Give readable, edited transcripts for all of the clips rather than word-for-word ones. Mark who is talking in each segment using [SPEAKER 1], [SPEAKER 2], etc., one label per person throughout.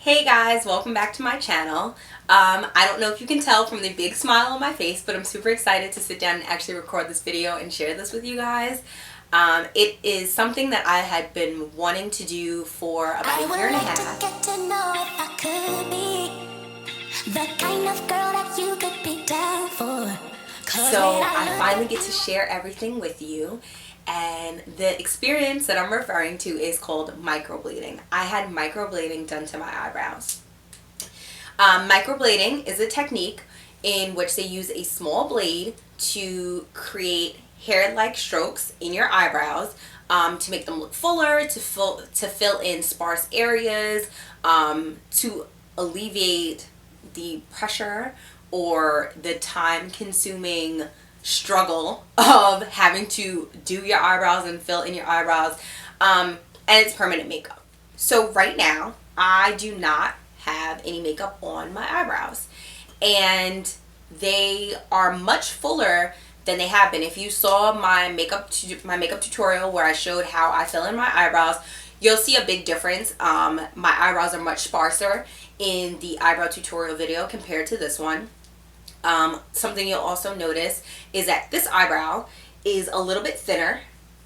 [SPEAKER 1] Hey guys, welcome back to my channel. I don't know if you can tell from the big smile on my face, but I'm super excited to sit down and actually record this video and share this with you guys. It is something that I had been wanting to do for about a year and a half.
[SPEAKER 2] To get to know if I could be the kind of girl that you could be down for.
[SPEAKER 1] So I finally get to share everything with you. And the experience that I'm referring to is called microblading. I had microblading done to my eyebrows. Microblading is a technique in which they use a small blade to create hair-like strokes in your eyebrows to make them look fuller, to fill in sparse areas, to alleviate the pressure or the time-consuming struggle of having to do your eyebrows and fill in your eyebrows, and it's permanent makeup. So right now I do not have any makeup on my eyebrows, and they are much fuller than they have been. If you saw my makeup tutorial where I showed how I fill in my eyebrows, you'll see a big difference. My eyebrows are much sparser in the eyebrow tutorial video compared to this one. Something you'll also notice is that this eyebrow is a little bit thinner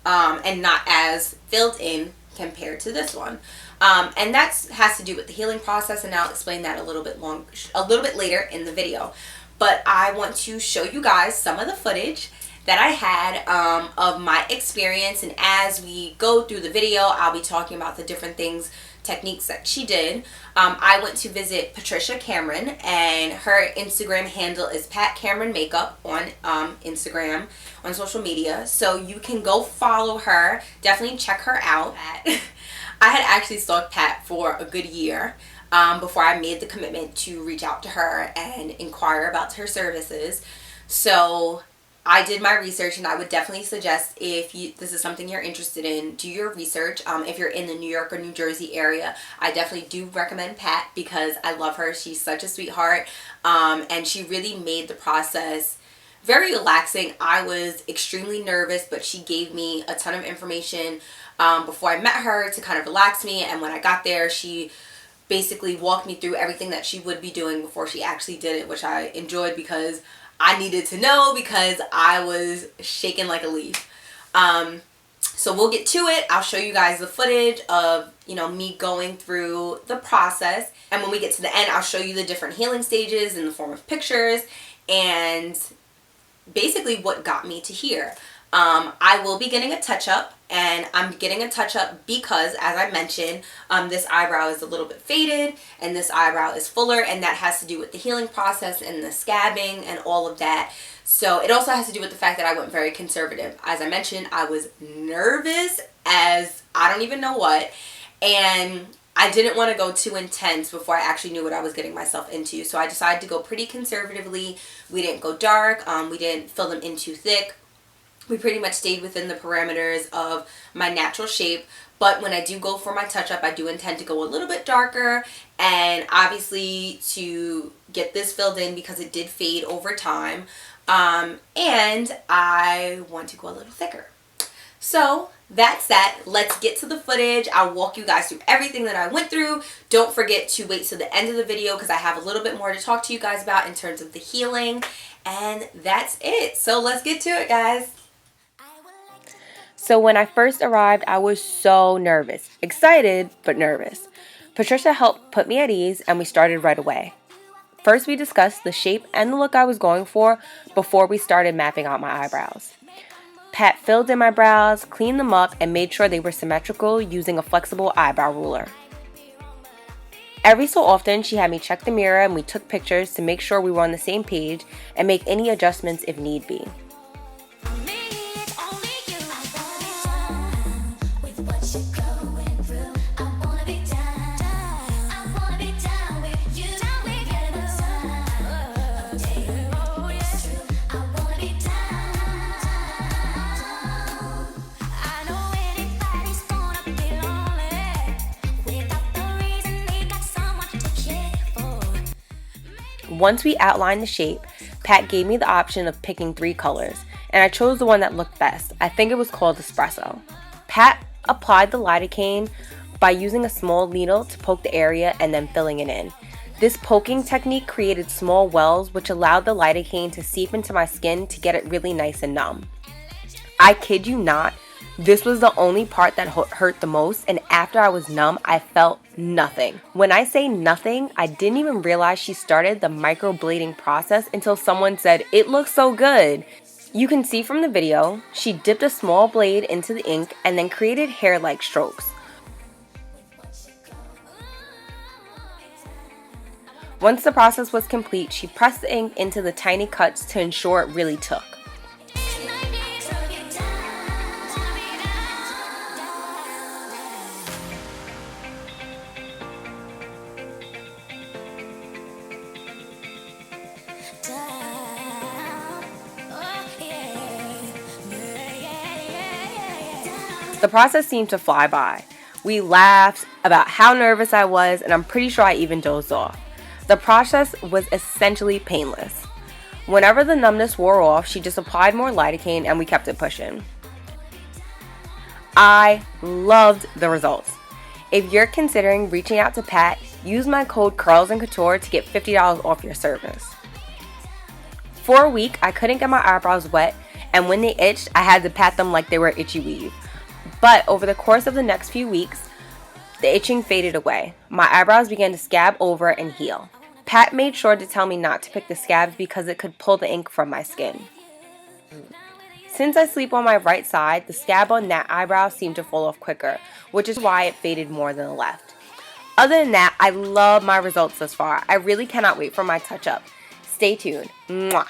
[SPEAKER 1] and not as filled in compared to this one. And that has to do with the healing process, and I'll explain that a little bit later in the video. But I want to show you guys some of the footage that I had of my experience, and as we go through the video, I'll be talking about the different techniques that she did. I went to visit Patricia Cameron, and her Instagram handle is Pat Cameron Makeup on Instagram, on social media, so you can go follow her. Definitely check her out. I had actually stalked Pat for a good year before I made the commitment to reach out to her and inquire about her services. So I did my research, and I would definitely suggest, if this is something you're interested in, do your research. If you're in the New York or New Jersey area, I definitely do recommend Pat because I love her. She's such a sweetheart, and she really made the process very relaxing. I was extremely nervous, but she gave me a ton of information before I met her to kind of relax me, and when I got there, she basically walked me through everything that she would be doing before she actually did it, which I enjoyed because I needed to know, because I was shaking like a leaf. So we'll get to it. I'll show you guys the footage of, me going through the process. And when we get to the end, I'll show you the different healing stages in the form of pictures and basically what got me to here. I will be getting a touch-up, and I'm getting a touch-up because, as I mentioned, this eyebrow is a little bit faded and this eyebrow is fuller, and that has to do with the healing process and the scabbing and all of that. So it also has to do with the fact that I went very conservative. As I mentioned, I was nervous as I don't even know what, and I didn't want to go too intense before I actually knew what I was getting myself into. So I decided to go pretty conservatively. We didn't go dark. We didn't fill them in too thick. We pretty much stayed within the parameters of my natural shape. But when I do go for my touch-up, I do intend to go a little bit darker, and obviously to get this filled in because it did fade over time. And I want to go a little thicker. So that's that. Let's get to the footage. I'll walk you guys through everything that I went through. Don't forget to wait till the end of the video because I have a little bit more to talk to you guys about in terms of the healing. And that's it. So let's get to it, guys. So when I first arrived, I was so nervous. Excited, but nervous. Patricia helped put me at ease, and we started right away. First, we discussed the shape and the look I was going for before we started mapping out my eyebrows. Pat filled in my brows, cleaned them up, and made sure they were symmetrical using a flexible eyebrow ruler. Every so often, she had me check the mirror, and we took pictures to make sure we were on the same page and make any adjustments if need be. Once we outlined the shape, Pat gave me the option of picking 3 colors, and I chose the one that looked best. I think it was called Espresso. Pat applied the lidocaine by using a small needle to poke the area and then filling it in. This poking technique created small wells which allowed the lidocaine to seep into my skin to get it really nice and numb. I kid you not, this was the only part that hurt the most, and after I was numb, I felt nothing. When I say nothing, I didn't even realize she started the microblading process until someone said, "It looks so good." You can see from the video, she dipped a small blade into the ink and then created hair-like strokes. Once the process was complete, she pressed the ink into the tiny cuts to ensure it really took. The process seemed to fly by. We laughed about how nervous I was, and I'm pretty sure I even dozed off. The process was essentially painless. Whenever the numbness wore off, she just applied more lidocaine and we kept it pushing. I loved the results. If you're considering reaching out to Pat, use my code CURLSANDCOUTURE to get $50 off your service. For a week, I couldn't get my eyebrows wet, and when they itched, I had to pat them like they were itchy weave. But over the course of the next few weeks, the itching faded away. My eyebrows began to scab over and heal. Pat made sure to tell me not to pick the scabs because it could pull the ink from my skin. Since I sleep on my right side, the scab on that eyebrow seemed to fall off quicker, which is why it faded more than the left. Other than that, I love my results thus far. I really cannot wait for my touch-up. Stay tuned. Mwah.